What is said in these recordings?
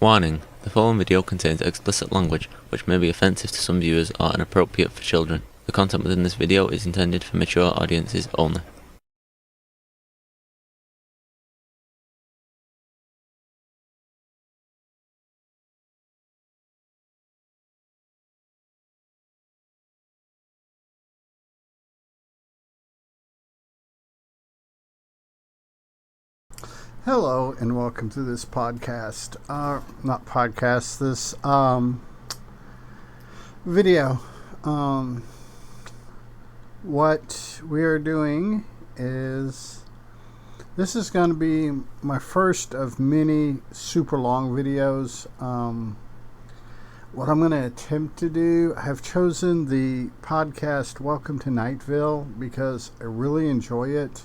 Warning: the following video contains explicit language, which may be offensive to some viewers or inappropriate for children. The content within this video is intended for mature audiences only. Hello and welcome to this podcast, this video. What we are doing is, this is going to be my first of many super long videos. What I'm going to attempt to do, I have chosen the podcast Welcome to Nightville because I really enjoy it.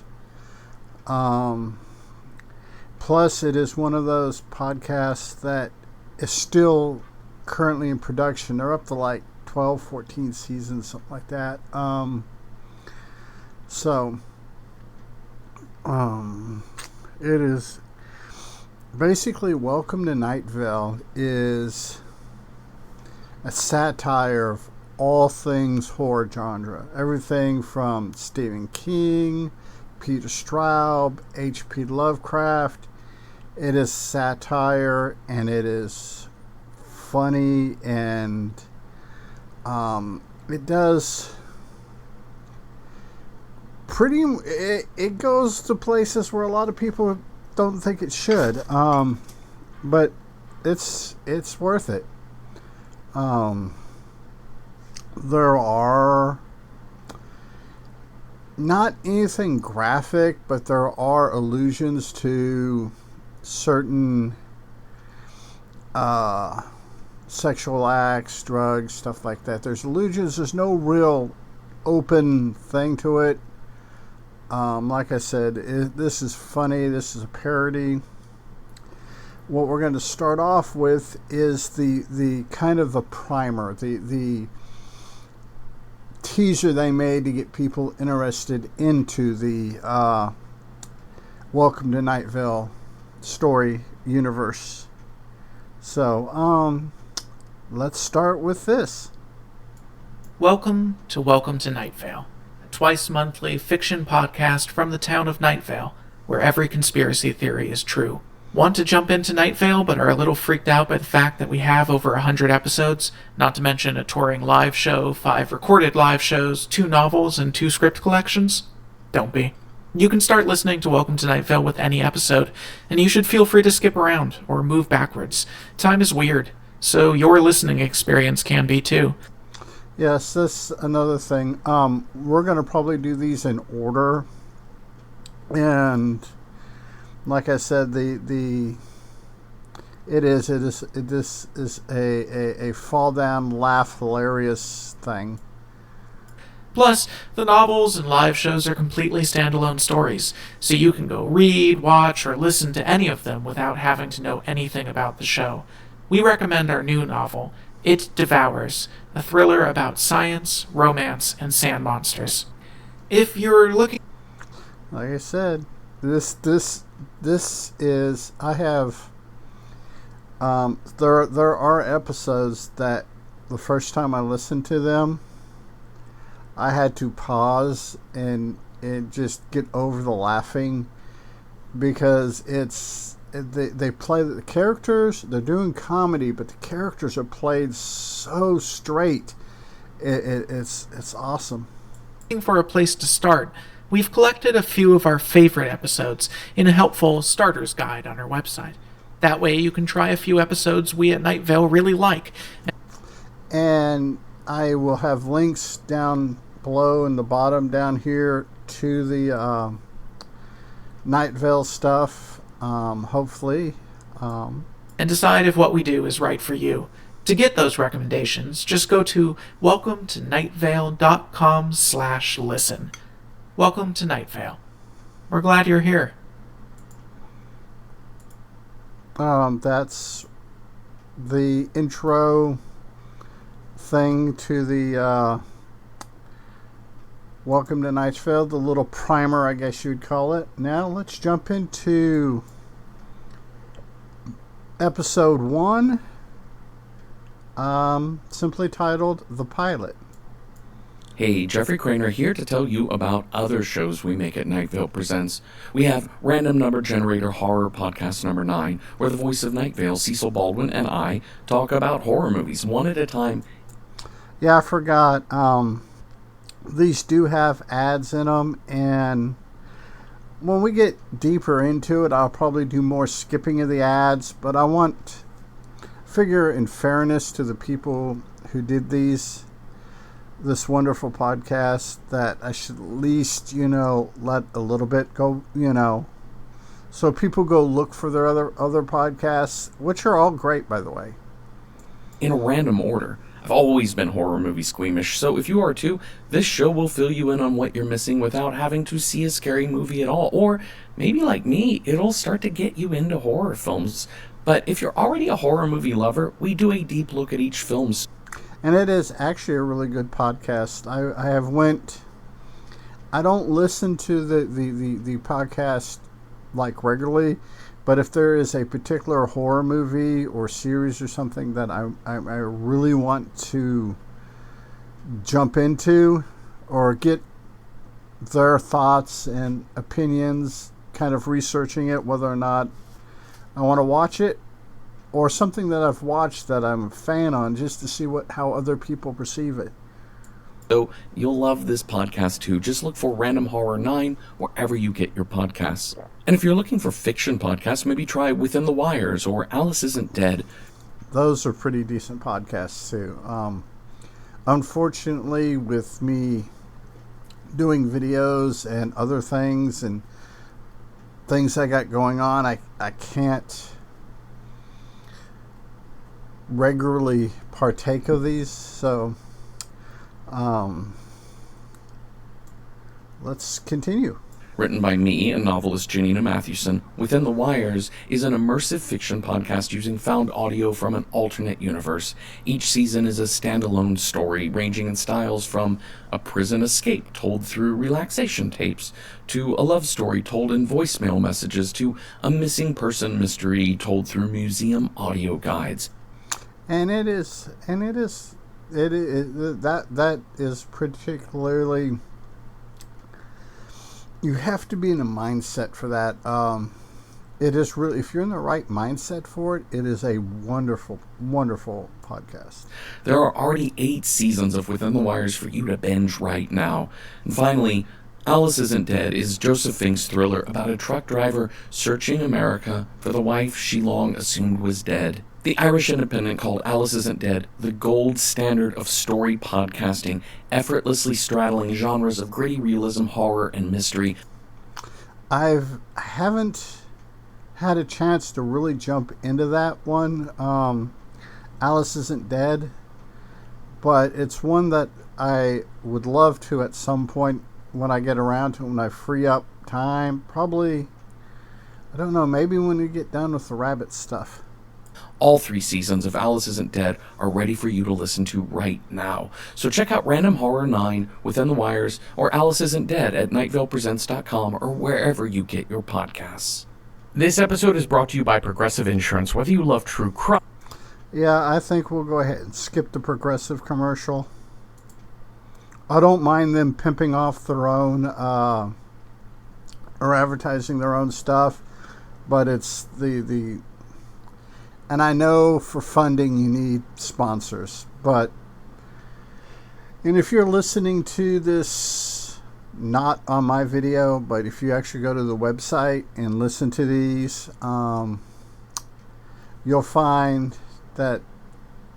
Plus, it is one of those podcasts that is still currently in production. They're up to like 12, 14 seasons, something like that. It is basically Welcome to Nightville is a satire of all things horror genre. Everything from Stephen King, Peter Straub, H.P. Lovecraft. It is satire and it is funny, and it does it goes to places where a lot of people don't think it should, but it's worth it. There are not anything graphic, but there are allusions to certain sexual acts, drugs, stuff like that. There's allusions. There's no real open thing to it. Like I said, this is funny. This is a parody. What we're going to start off with is the kind of the primer, the teaser they made to get people interested into the Welcome to Nightville story universe. So, let's start with this. Welcome to Nightvale, a twice-monthly fiction podcast from the town of Nightvale, where every conspiracy theory is true. Want to jump into Nightvale but are a little freaked out by the fact that we have over 100 episodes, not to mention a touring live show, 5 recorded live shows, 2 novels, and 2 script collections? Don't be. You can start listening to Welcome to Nightvale with any episode, and you should feel free to skip around or move backwards. Time is weird, so your listening experience can be too. Yes, that's another thing. We're going to probably do these in order, and like I said, this is a fall down, laugh, hilarious thing. Plus, the novels and live shows are completely standalone stories, so you can go read, watch, or listen to any of them without having to know anything about the show. We recommend our new novel, It Devours, a thriller about science, romance, and sand monsters. If you're looking... Like I said, this is, I have, there are episodes that the first time I listened to them, I had to pause and just get over the laughing, because they play the characters. They're doing comedy, but the characters are played so straight. It's awesome. For a place to start, we've collected a few of our favorite episodes in a helpful starter's guide on our website. That way you can try a few episodes we at Nightvale really like. And I will have links down below in the bottom down here to the Nightvale stuff, hopefully. And decide if what we do is right for you. To get those recommendations, just go to welcometonightvale.com/listen. Welcome to Nightvale. We're glad you're here. That's the intro thing to the Welcome to Nightvale, the little primer, I guess you'd call it. Now let's jump into episode 1, simply titled The Pilot. Hey, Jeffrey Craner here to tell you about other shows we make at Night Vale Presents. We have Random Number Generator Horror Podcast number 9, where the voice of Night Vale, Cecil Baldwin, and I talk about horror movies one at a time. Yeah, I forgot. These do have ads in them, and when we get deeper into it, I'll probably do more skipping of the ads, but I figure in fairness to the people who did this wonderful podcast, that I should at least, let a little bit go, so people go look for their other podcasts, which are all great, by the way. In a random order. I've always been horror movie squeamish, so if you are too, this show will fill you in on what you're missing without having to see a scary movie at all. Or maybe like me, it'll start to get you into horror films. But if you're already a horror movie lover, we do a deep look at each film. And it is actually a really good podcast. I don't listen to the podcast like regularly, but if there is a particular horror movie or series or something that I really want to jump into or get their thoughts and opinions, kind of researching it, whether or not I want to watch it, or something that I've watched that I'm a fan on, just to see how other people perceive it. So you'll love this podcast too. Just look for Random Horror 9 wherever you get your podcasts. And if you're looking for fiction podcasts, maybe try Within the Wires or Alice Isn't Dead. Those are pretty decent podcasts too. Unfortunately, with me doing videos and other things and things I got going on, I can't regularly partake of these, so let's continue. Written by me and novelist Janina Matthewson, Within the Wires is an immersive fiction podcast using found audio from an alternate universe. Each season is a standalone story ranging in styles from a prison escape told through relaxation tapes, to a love story told in voicemail messages, to a missing person mystery told through museum audio guides. And that is particularly, you have to be in a mindset for that. It is really, if you're in the right mindset for it, it is a wonderful, wonderful podcast. There are already 8 seasons of Within the Wires for you to binge right now. And finally, Alice Isn't Dead is Joseph Fink's thriller about a truck driver searching America for the wife she long assumed was dead. The Irish Independent called Alice Isn't Dead the gold standard of story podcasting, effortlessly straddling genres of gritty realism, horror, and mystery. I haven't had a chance to really jump into that one, Alice Isn't Dead, but it's one that I would love to at some point when I get around to it, when I free up time. Probably, I don't know, maybe when we get done with the rabbit stuff. All 3 seasons of Alice Isn't Dead are ready for you to listen to right now. So check out Random Horror 9, Within the Wires, or Alice Isn't Dead at nightvalepresents.com or wherever you get your podcasts. This episode is brought to you by Progressive Insurance. Whether you love true crime... Yeah, I think we'll go ahead and skip the Progressive commercial. I don't mind them pimping off their own, or advertising their own stuff, but it's the and I know for funding you need sponsors, and if you're listening to this not on my video, but if you actually go to the website and listen to these, you'll find that,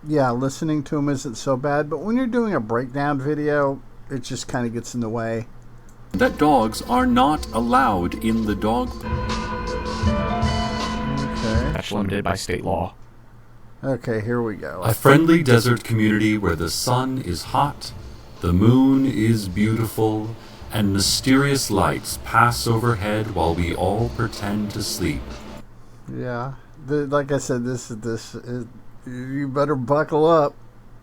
yeah, listening to them isn't so bad, but when you're doing a breakdown video, it just kind of gets in the way. That dogs are not allowed in the dog... That's limited by state law. Okay, here we go. A friendly desert community where the sun is hot, the moon is beautiful, and mysterious lights pass overhead while we all pretend to sleep. Yeah, like I said, this is, you better buckle up,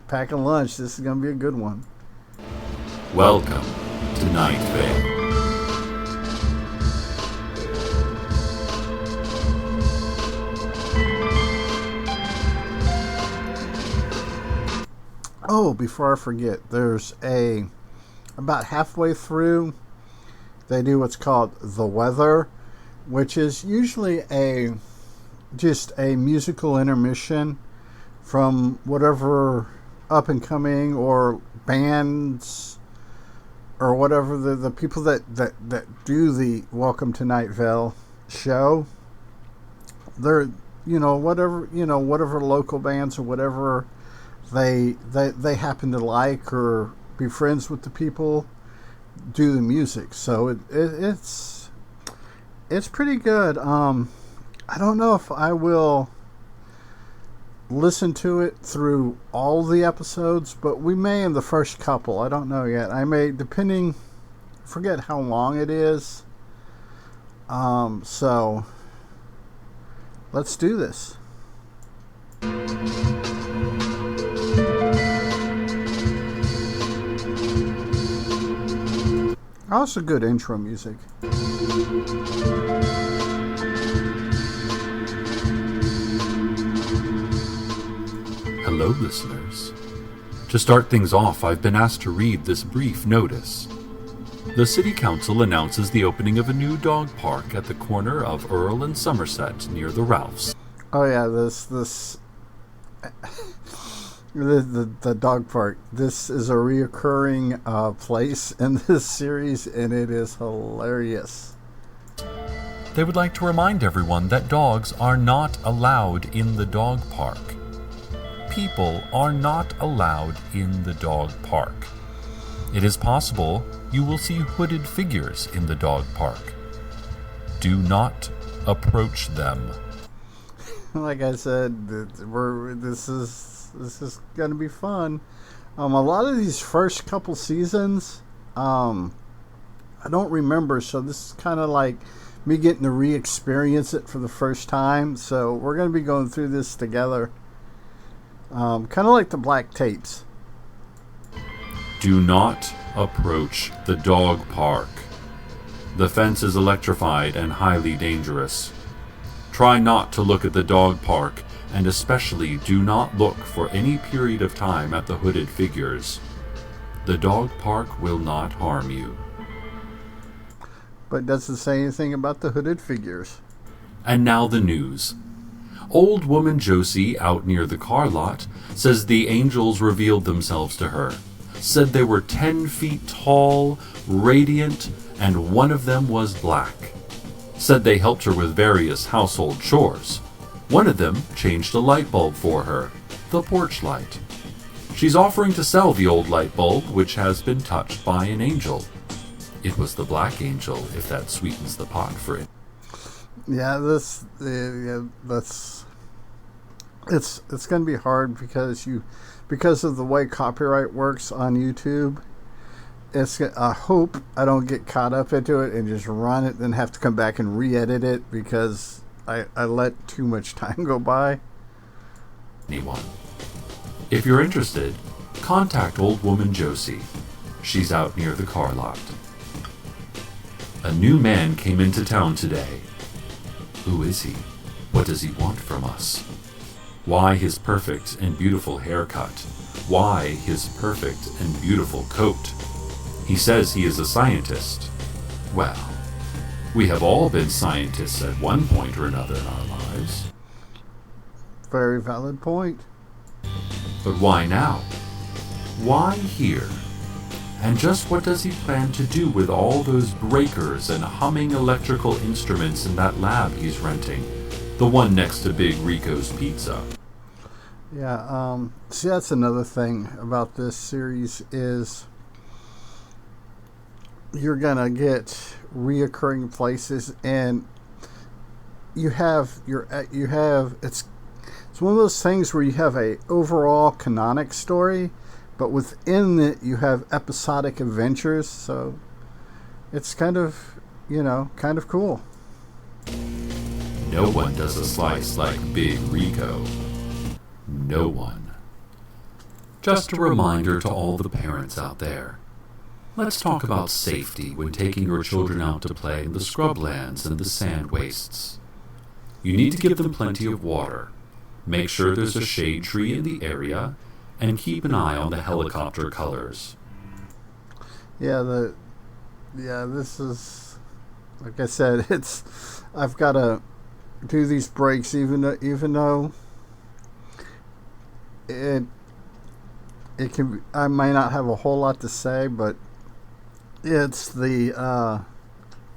pack a lunch. This is going to be a good one. Welcome to Night Vale. Oh, before I forget, about halfway through, they do what's called the weather, which is usually just a musical intermission from whatever up and coming or bands or whatever the people that do the Welcome to Night Vale show. They're whatever local bands or whatever they happen to like or be friends with the people do the music. So it's pretty good. I don't know if I will listen to it through all the episodes, but we may in the first couple. I don't know yet. I may, depending, forget how long it is. So let's do this. Also good intro music. Hello, listeners. To start things off, I've been asked to read this brief notice. The City Council announces the opening of a new dog park at the corner of Earl and Somerset near the Ralphs. Oh yeah, this the dog park. This is a reoccurring place in this series, and it is hilarious. They would like to remind everyone that dogs are not allowed in the dog park. People are not allowed in the dog park. It is possible you will see hooded figures in the dog park. Do not approach them. Like I said, this is going to be fun. A lot of these first couple seasons, I don't remember, so this is kind of like me getting to re-experience it for the first time. So we're going to be going through this together. Kind of like the black tapes. Do not approach the dog park. The fence is electrified and highly dangerous. Try not to look at the dog park, and especially do not look for any period of time at the hooded figures. The dog park will not harm you. But it doesn't say anything about the hooded figures. And now the news. Old woman Josie, out near the car lot, says the angels revealed themselves to her. Said they were 10 feet tall, radiant, and one of them was black. Said they helped her with various household chores. One of them changed a light bulb for her, the porch light. She's offering to sell the old light bulb, which has been touched by an angel. It was the black angel, if that sweetens the pot for it. Yeah, it's going to be hard because of the way copyright works on YouTube. I hope I don't get caught up into it and just run it, then have to come back and re-edit it because I let too much time go by. Anyone. If you're interested, contact old woman Josie. She's out near the car lot. A new man came into town today. Who is he? What does he want from us? Why his perfect and beautiful haircut? Why his perfect and beautiful coat? He says he is a scientist. Well, we have all been scientists at one point or another in our lives. Very valid point. But why now? Why here? And just what does he plan to do with all those breakers and humming electrical instruments in that lab he's renting? The one next to Big Rico's Pizza. Yeah, see, that's another thing about this series is you're gonna get reoccurring places, and it's one of those things where you have a overall canonic story, but within it you have episodic adventures, so it's kind of cool. No one does a slice like Big Rico. No one. Just a reminder to all the parents out there. Let's talk about safety when taking your children out to play in the scrublands and the sand wastes. You need to give them plenty of water. Make sure there's a shade tree in the area, and keep an eye on the helicopter colors. This is, like I said, I've got to do these breaks even though it can, I may not have a whole lot to say, but it's that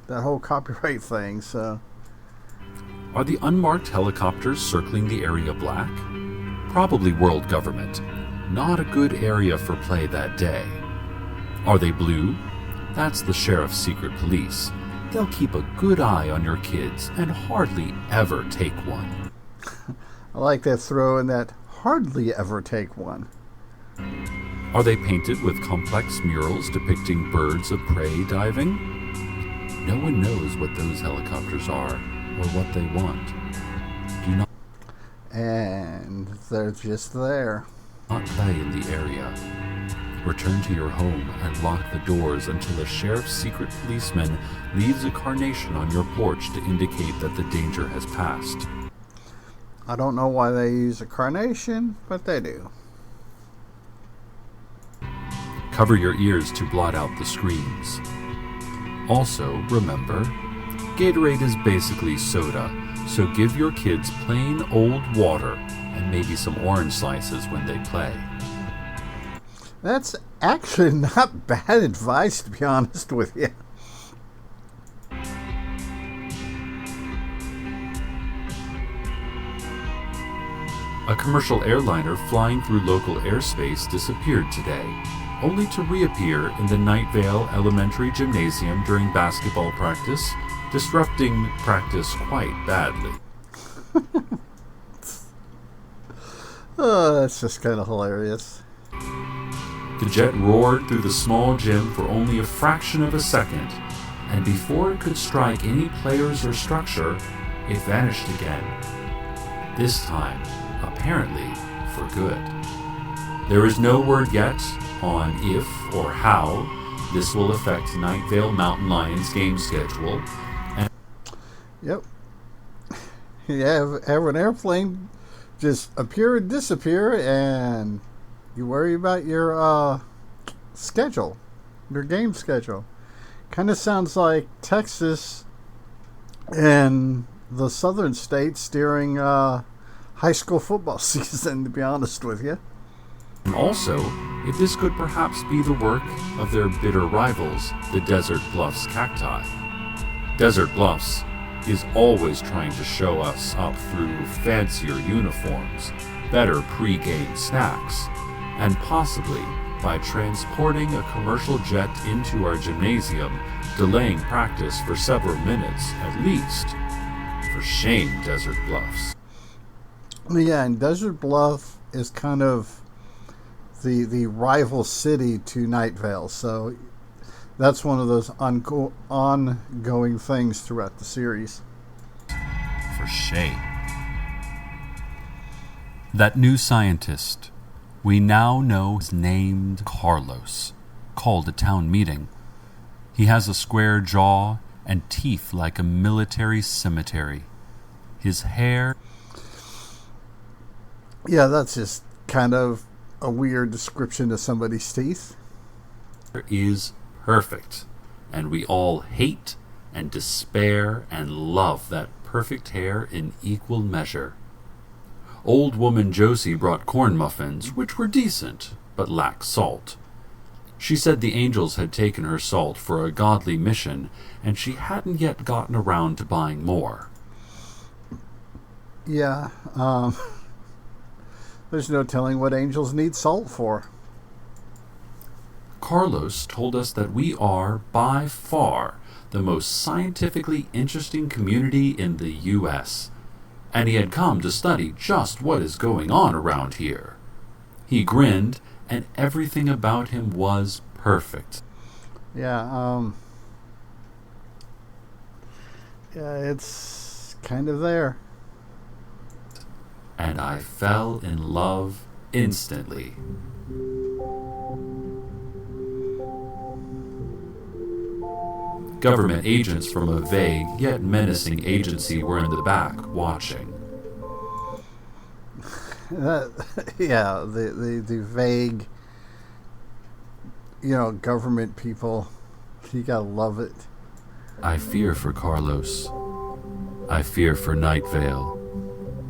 whole copyright thing, so. Are the unmarked helicopters circling the area black? Probably world government. Not a good area for play that day. Are they blue? That's the sheriff's secret police. They'll keep a good eye on your kids and hardly ever take one. I like that throw in that hardly ever take one. Are they painted with complex murals depicting birds of prey diving? No one knows what those helicopters are or what they want. Do not. And they're just there. Not play in the area. Return to your home and lock the doors until a sheriff's secret policeman leaves a carnation on your porch to indicate that the danger has passed. I don't know why they use a carnation, but they do. Cover your ears to blot out the screams. Also, remember, Gatorade is basically soda, so give your kids plain old water and maybe some orange slices when they play. That's actually not bad advice, to be honest with you. A commercial airliner flying through local airspace disappeared today, only to reappear in the Night Vale Elementary Gymnasium during basketball practice, disrupting practice quite badly. Oh, that's just kind of hilarious. The jet roared through the small gym for only a fraction of a second, and before it could strike any players or structure, it vanished again. This time, apparently, for good. There is no word yet on if or how this will affect Night Vale Mountain Lions' game schedule. Yep. You have an airplane just appear and disappear, and you worry about your schedule, your game schedule. Kind of sounds like Texas and the southern states during high school football season, to be honest with you. And also, if this could perhaps be the work of their bitter rivals, the Desert Bluffs Cacti. Desert Bluffs is always trying to show us up through fancier uniforms, better pre-game snacks, and possibly by transporting a commercial jet into our gymnasium, delaying practice for several minutes at least. For shame, Desert Bluffs. Yeah, and Desert Bluff is kind of the rival city to Night Vale, so that's one of those ongoing things throughout the series. For shame. That new scientist, we now know is named Carlos, called a town meeting. He has a square jaw and teeth like a military cemetery. His hair... Yeah, that's just kind of a weird description of somebody's teeth. ...is perfect, and we all hate and despair and love that perfect hair in equal measure. Old woman Josie brought corn muffins, which were decent, but lacked salt. She said the angels had taken her salt for a godly mission, and she hadn't yet gotten around to buying more. Yeah, there's no telling what angels need salt for. Carlos told us that we are, by far, the most scientifically interesting community in the U.S., and he had come to study just what is going on around here. He grinned, and everything about him was perfect. Yeah, it's kind of there. And I fell in love instantly. Government agents from a vague yet menacing agency were in the back watching. Yeah, the vague, government people. You gotta love it. I fear for Carlos. I fear for Night Vale.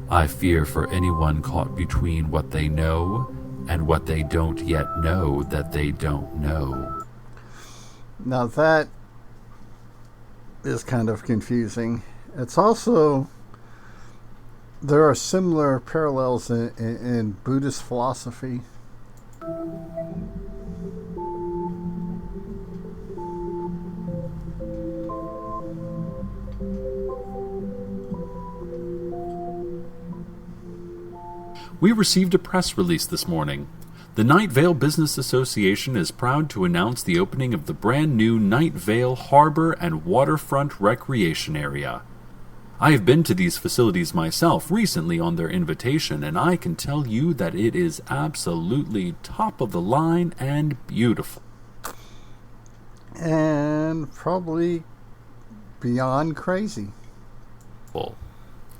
I fear for anyone caught between what they know and what they don't yet know that they don't know. Now that is kind of confusing. It's also, there are similar parallels in Buddhist philosophy. We received a press release this morning. The Night Vale Business Association is proud to announce the opening of the brand new Night Vale Harbor and Waterfront Recreation Area. I have been to these facilities myself recently on their invitation, and I can tell you that it is absolutely top of the line and beautiful. And probably beyond crazy.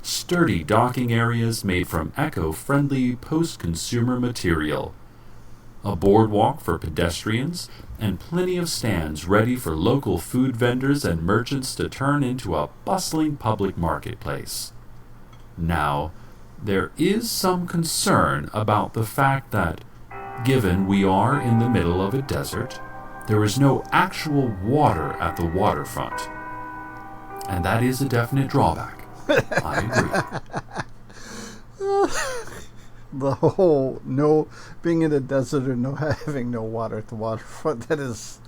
Sturdy docking areas made from eco-friendly post-consumer material. A boardwalk for pedestrians, and plenty of stands ready for local food vendors and merchants to turn into a bustling public marketplace. Now, there is some concern about the fact that, given we are in the middle of a desert, there is no actual water at the waterfront. And that is a definite drawback. I agree. The whole being in a desert and having no water at the waterfront, it's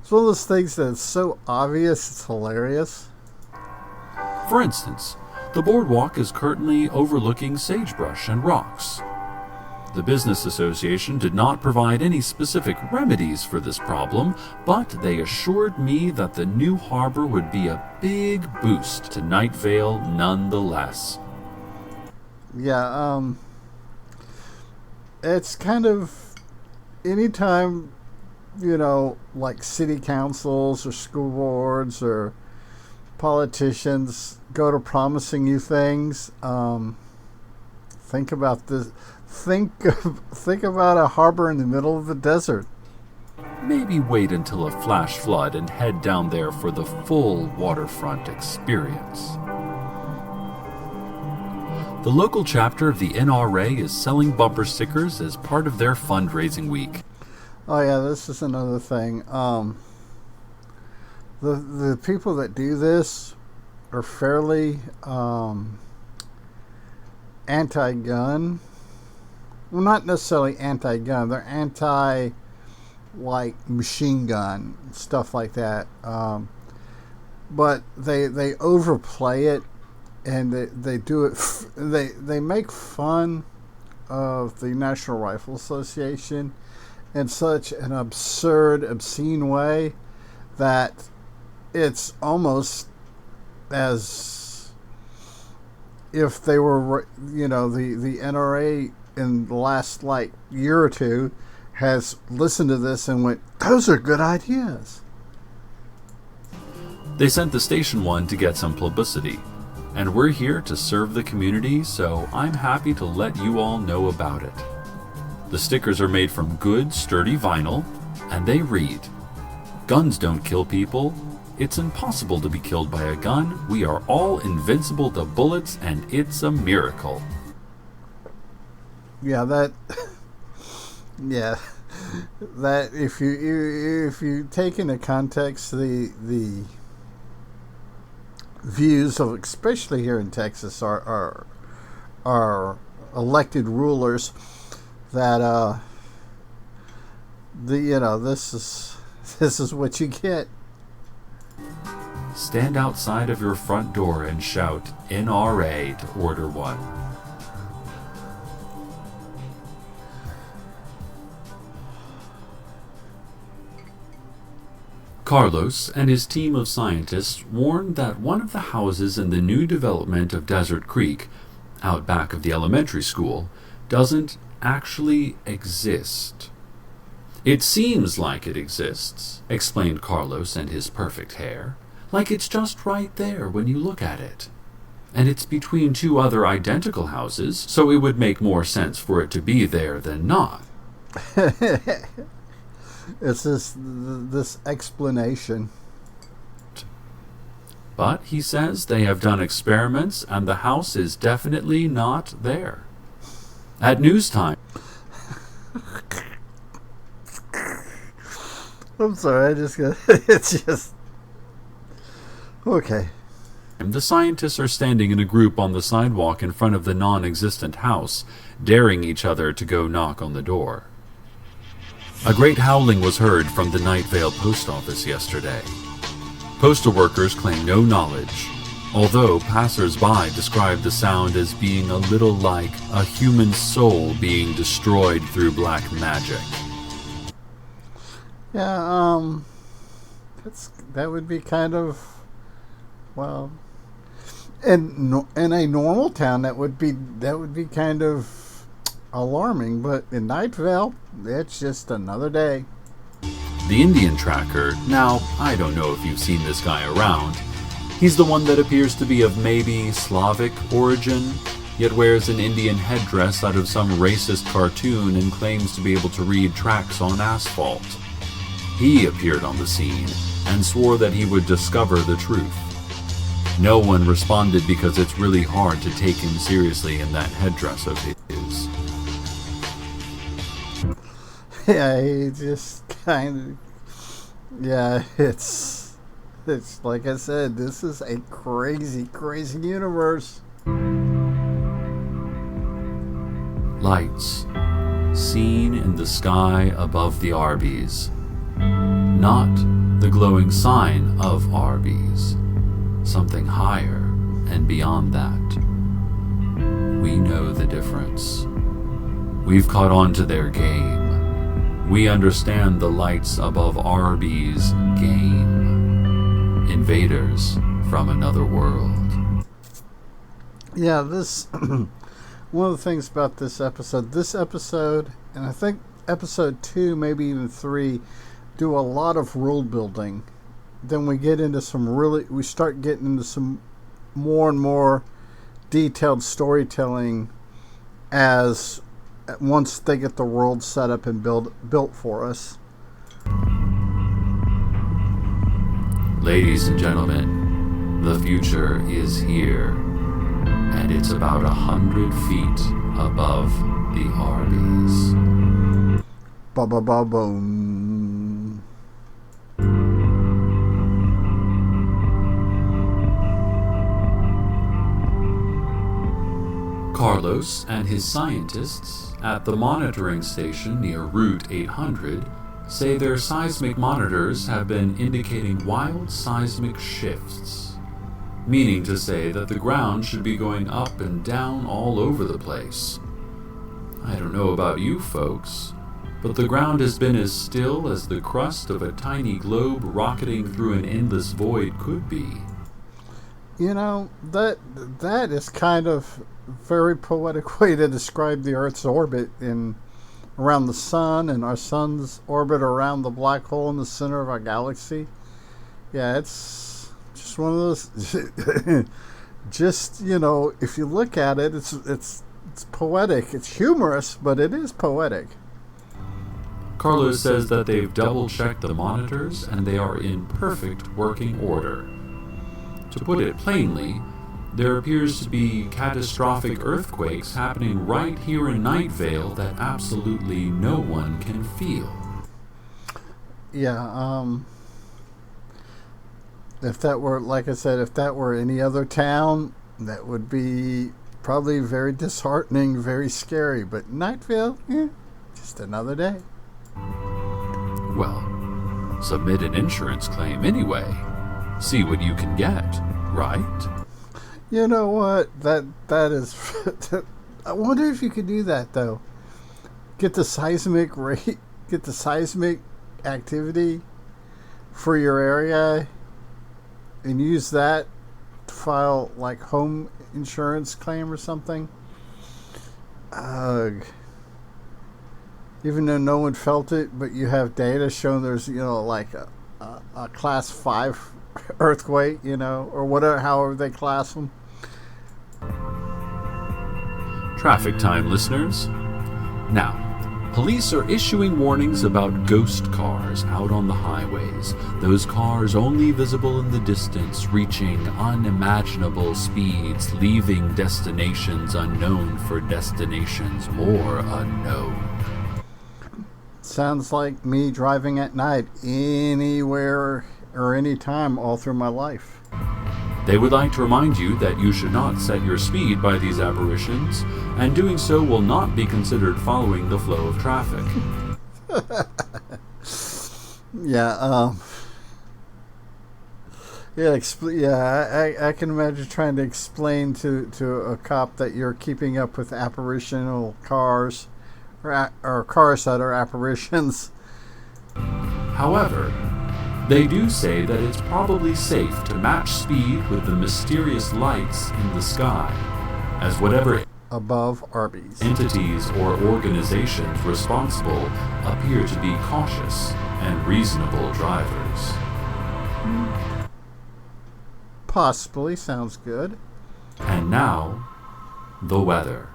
one of those things that's so obvious it's hilarious. For instance, the boardwalk is currently overlooking sagebrush and rocks. The Business Association did not provide any specific remedies for this problem, but they assured me that the new harbor would be a big boost to Night Vale nonetheless. Yeah, it's kind of anytime, like city councils or school boards or politicians go to promising you things, think about this. Think about a harbor in the middle of the desert. Maybe wait until a flash flood and head down there for the full waterfront experience. The local chapter of the NRA is selling bumper stickers as part of their fundraising week. Oh yeah, this is another thing. The people that do this are fairly anti-gun. Well, not necessarily anti-gun. They're machine gun, stuff like that. But they overplay it, and they do it. They make fun of the National Rifle Association in such an absurd, obscene way that it's almost as if they were, the NRA in the last year or two has listened to this and went, those are good ideas. They sent the station one to get some publicity, and we're here to serve the community, so I'm happy to let you all know about it. The stickers are made from good, sturdy vinyl, and they read, "Guns don't kill people. It's impossible to be killed by a gun. We are all invincible to bullets, and it's a miracle." Yeah, that if you take into context the views of, especially here in Texas, our elected rulers, that this is what you get. Stand outside of your front door and shout NRA to order one. Carlos and his team of scientists warned that one of the houses in the new development of Desert Creek, out back of the elementary school, doesn't actually exist. "It seems like it exists," explained Carlos and his perfect hair, "like it's just right there when you look at it. And it's between two other identical houses, so it would make more sense for it to be there than not. It's this explanation. But, he says, they have done experiments and the house is definitely not there. At news time. I'm sorry, it's just... Okay. The scientists are standing in a group on the sidewalk in front of the non-existent house, daring each other to go knock on the door. A great howling was heard from the Night Vale post office yesterday. Postal workers claim no knowledge, although passers-by describe the sound as being a little like a human soul being destroyed through black magic. Yeah, that would be kind of, well, in a normal town that would be kind of alarming, but in Night Vale, it's just another day. The Indian tracker, now, I don't know if you've seen this guy around. He's the one that appears to be of maybe Slavic origin, yet wears an Indian headdress out of some racist cartoon and claims to be able to read tracks on asphalt. He appeared on the scene and swore that he would discover the truth. No one responded because it's really hard to take him seriously in that headdress of his. Yeah, he just kind of... Yeah, it's like I said, this is a crazy, crazy universe. Lights seen in the sky above the Arby's. Not the glowing sign of Arby's. Something higher and beyond that. We know the difference. We've caught on to their game. We understand the lights above Arby's game. Invaders from another world. Yeah, this... one of the things about this episode, and I think episode 2, maybe even 3, do a lot of world building. Then we start getting into some more and more detailed storytelling once they get the world set up and built for us. Ladies and gentlemen, the future is here, and it's about 100 feet above the Arby's. Ba-ba-ba-boom. Carlos and his scientists at the monitoring station near Route 800 say their seismic monitors have been indicating wild seismic shifts, meaning to say that the ground should be going up and down all over the place. I don't know about you folks, but the ground has been as still as the crust of a tiny globe rocketing through an endless void could be. You know, that is kind of a very poetic way to describe the Earth's orbit around the sun, and our sun's orbit around the black hole in the center of our galaxy. Yeah, it's just one of those. Just, you know, if you look at it, it's poetic. It's humorous, but it is poetic. Carlos says that they've double-checked the monitors and they are in perfect working order. To put it plainly, there appears to be catastrophic earthquakes happening right here in Night Vale that absolutely no one can feel. Yeah, if that were, like I said, if that were any other town, that would be probably very disheartening, very scary. But Night Vale, just another day. Well, submit an insurance claim anyway. See what you can get, right? You know what? That is... I wonder if you could do that, though. Get the seismic rate, get the seismic activity for your area, and use that to file, like, home insurance claim or something. Ugh. Even though no one felt it, but you have data showing there's, you know, like a class 5 earthquake, you know, or whatever, however they class them. Traffic time, listeners. Now, police are issuing warnings about ghost cars out on the highways. Those cars only visible in the distance, reaching unimaginable speeds, leaving destinations unknown for destinations more unknown. Sounds like me driving at night anywhere or anytime all through my life. They would like to remind you that you should not set your speed by these apparitions, and doing so will not be considered following the flow of traffic. I can imagine trying to explain to a cop that you're keeping up with apparitional cars or cars that are apparitions. However, they do say that it's probably safe to match speed with the mysterious lights in the sky, as whatever Above Arby's. entities or organizations responsible appear to be cautious and reasonable drivers. Possibly. Sounds good. And now, the weather.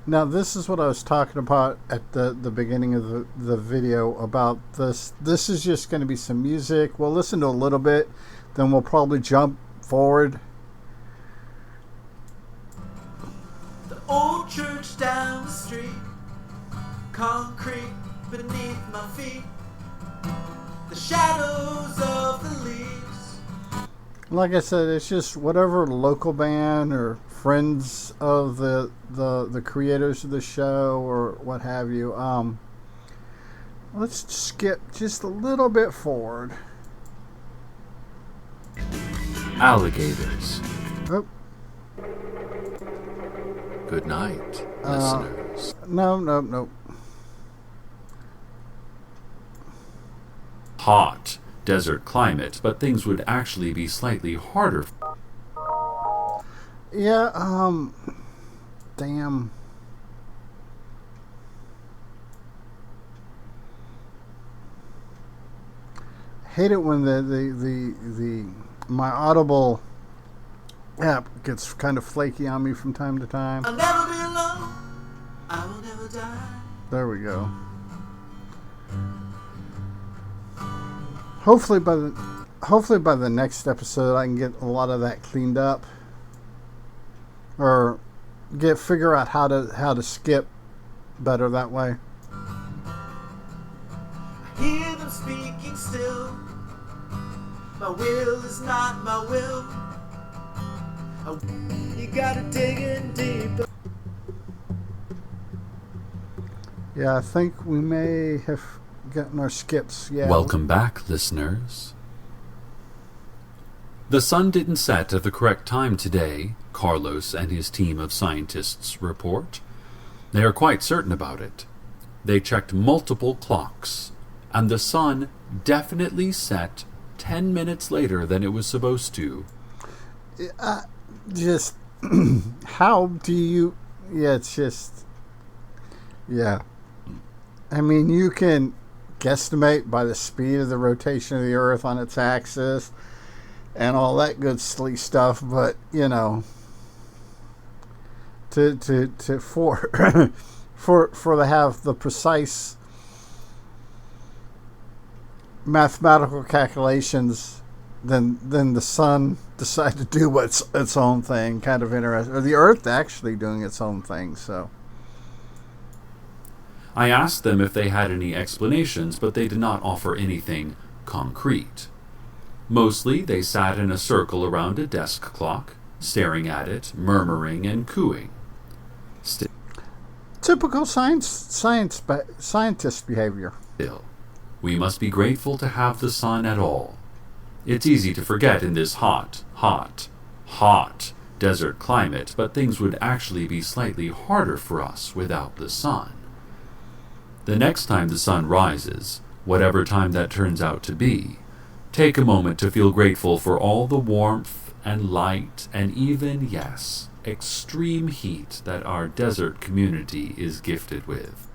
Now, this is what I was talking about at the beginning of the video about this. This is just going to be some music. We'll listen to a little bit, then we'll probably jump forward. The old church down the street, concrete beneath my feet, the shadows of the leaves. Like I said, it's just whatever local band or friends of the creators of the show or what have you. Let's skip just a little bit forward. Alligators. Oh, Good night, listeners. no. Hot desert climate, but things would actually be slightly harder. Yeah, damn. Hate it when the my Audible app gets kind of flaky on me from time to time. I'll never be alone, I will never die. There we go. Hopefully by the next episode I can get a lot of that cleaned up, or figure out how to skip better that way. I hear them speaking still, my will is not my will. You gotta dig in deeper. Yeah, I think we may have gotten our skips. Yeah. Welcome back, listeners. The sun didn't set at the correct time today, Carlos and his team of scientists report. They are quite certain about it. They checked multiple clocks, and the sun definitely set 10 minutes later than it was supposed to. Just how do you? Yeah, it's just. Yeah. I mean, you can guesstimate by the speed of the rotation of the Earth on its axis and all that good silly stuff, but you know, to have the precise mathematical calculations, then the sun decided to do its own thing. Kind of interesting. Or the Earth actually doing its own thing. So I asked them if they had any explanations, but they did not offer anything concrete. Mostly, they sat in a circle around a desk clock, staring at it, murmuring and cooing. Typical scientist behavior. Still, we must be grateful to have the sun at all. It's easy to forget in this hot desert climate, but things would actually be slightly harder for us without the sun. The next time the sun rises, whatever time that turns out to be, take a moment to feel grateful for all the warmth and light and even, yes, extreme heat that our desert community is gifted with.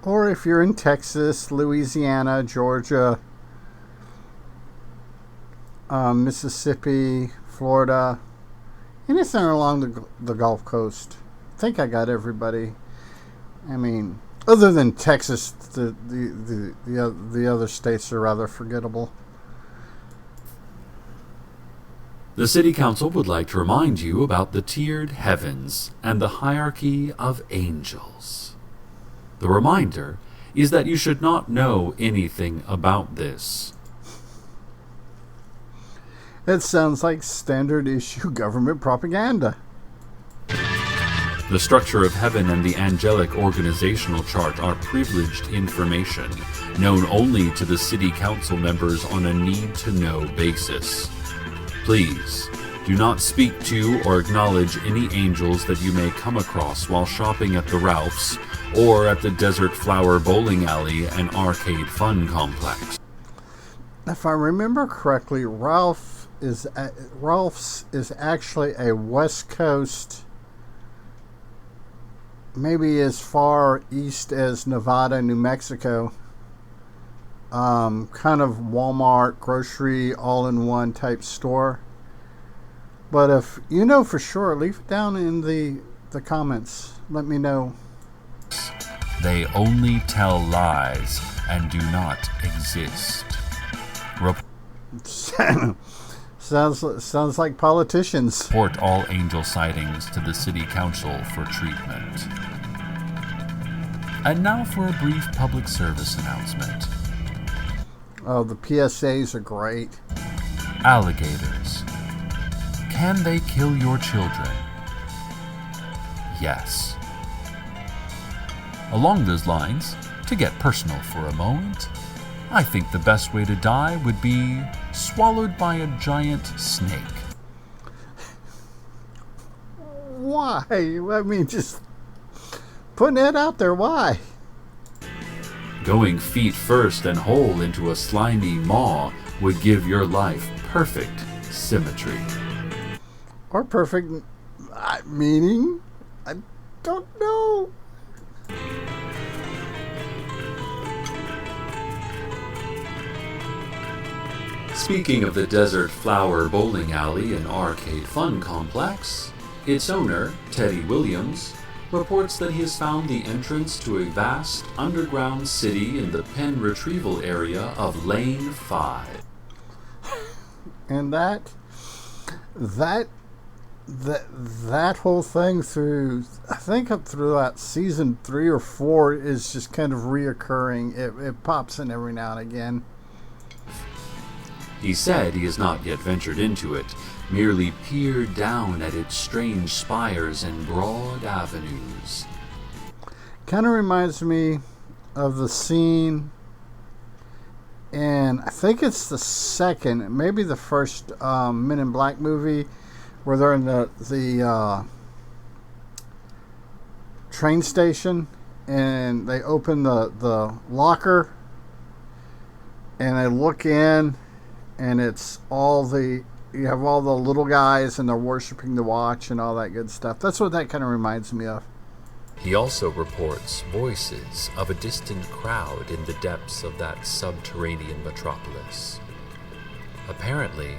Or if you're in Texas, Louisiana, Georgia, Mississippi, Florida, anything along the Gulf Coast. think I got everybody. I mean, other than Texas, the other states are rather forgettable. The City Council would like to remind you about the tiered heavens and the hierarchy of angels. The reminder is that you should not know anything about this. It sounds like standard issue government propaganda. The structure of heaven and the angelic organizational chart are privileged information, known only to the City Council members on a need-to-know basis. Please, do not speak to or acknowledge any angels that you may come across while shopping at the Ralph's or at the Desert Flower Bowling Alley and Arcade Fun Complex. If I remember correctly, Ralph's is actually a West Coast, maybe as far east as Nevada, New Mexico, kind of Walmart, grocery, all-in-one type store. But if you know for sure, leave it down in the comments. Let me know. They only tell lies and do not exist. Sounds like politicians. Report all angel sightings to the City Council for treatment. And now for a brief public service announcement. Oh, the PSAs are great. Alligators. Can they kill your children? Yes. Along those lines, to get personal for a moment, I think the best way to die would be swallowed by a giant snake. Why? I mean, just putting it out there, why? Going feet first and whole into a slimy maw would give your life perfect symmetry. Or perfect meaning? I don't know. Speaking of the Desert Flower Bowling Alley and Arcade Fun Complex, its owner, Teddy Williams, reports that he has found the entrance to a vast underground city in the pen retrieval area of Lane 5. And that whole thing through, I think up through that season 3 or 4 is just kind of reoccurring. It pops in every now and again. He said he has not yet ventured into it, merely peered down at its strange spires and broad avenues. Kind of reminds me of the scene, and I think it's the second, maybe the first Men in Black movie, where they're in the train station, and they open the locker, and they look in, and it's you have all the little guys, and they're worshiping the watch and all that good stuff. That's what that kind of reminds me of. He also reports voices of a distant crowd in the depths of that subterranean metropolis. Apparently,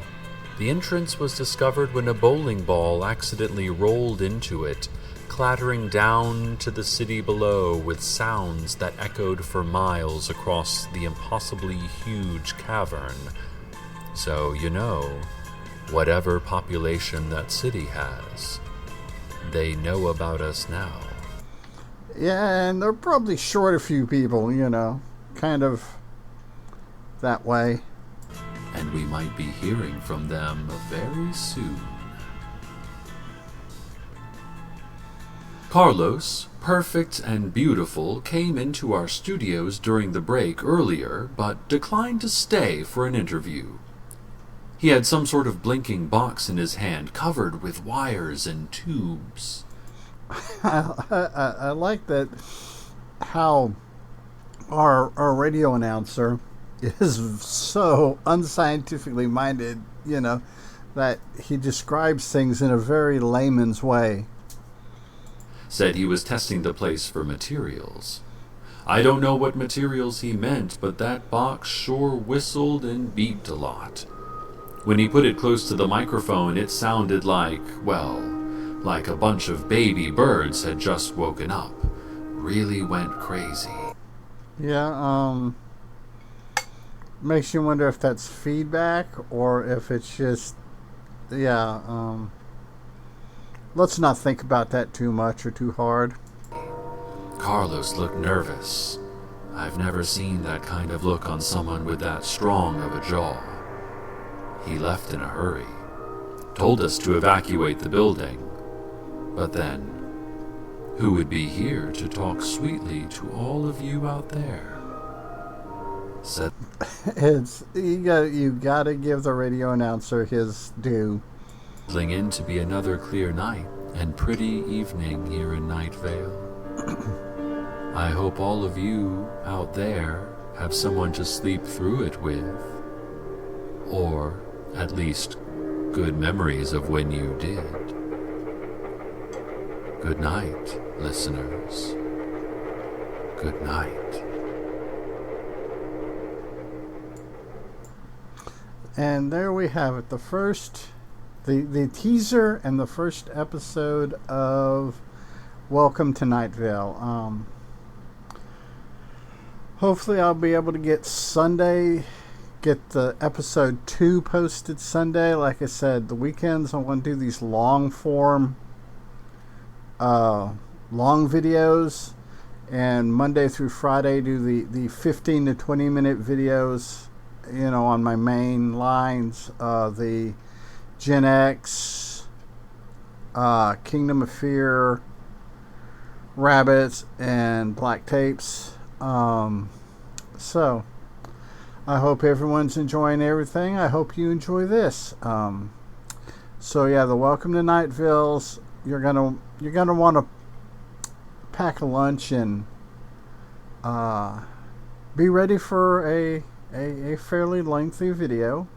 the entrance was discovered when a bowling ball accidentally rolled into it, clattering down to the city below with sounds that echoed for miles across the impossibly huge cavern. So, whatever population that city has, they know about us now. Yeah, and they're probably short a few people, kind of that way. And we might be hearing from them very soon. Carlos, perfect and beautiful, came into our studios during the break earlier, but declined to stay for an interview. He had some sort of blinking box in his hand, covered with wires and tubes. I like that how our radio announcer is so unscientifically minded, that he describes things in a very layman's way. Said he was testing the place for materials. I don't know what materials he meant, but that box sure whistled and beeped a lot. When he put it close to the microphone, it sounded like, well, like a bunch of baby birds had just woken up. Really went crazy. Yeah, makes you wonder if that's feedback or if it's just, let's not think about that too much or too hard. Carlos looked nervous. I've never seen that kind of look on someone with that strong of a jaw. He left in a hurry. Told us to evacuate the building. But then, who would be here to talk sweetly to all of you out there? Said It's you gotta give the radio announcer his due. settling in to be another clear night and pretty evening here in Night Vale. I hope all of you out there have someone to sleep through it with, or at least good memories of when you did. Good night, listeners. Good night. And there we have it. The teaser and the first episode of Welcome to Night Vale. Hopefully I'll be able to get the episode 2 posted Sunday. Like I said, the weekends I want to do these long videos, and Monday through Friday do the 15 to 20 minute videos, on my main lines, the Gen X, Kingdom of Fear, Rabbits, and Black Tapes. So I hope everyone's enjoying everything. I hope you enjoy this. So yeah, the Welcome to Night Vales. You're gonna want to pack a lunch and be ready for a fairly lengthy video.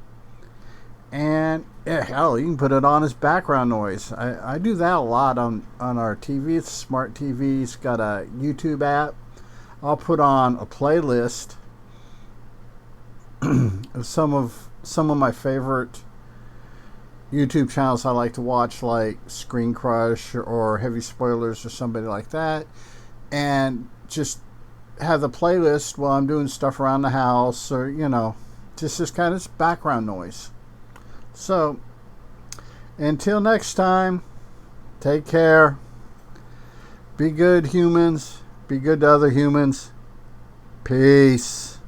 And hell, you can put it on as background noise. I do that a lot on our TV. It's a smart TV. It's got a YouTube app. I'll put on a playlist of some of my favorite YouTube channels I like to watch, like Screen Crush or Heavy Spoilers or somebody like that, and just have the playlist while I'm doing stuff around the house, or just this kind of background noise. So until next time, take care, be good humans, be good to other humans. Peace.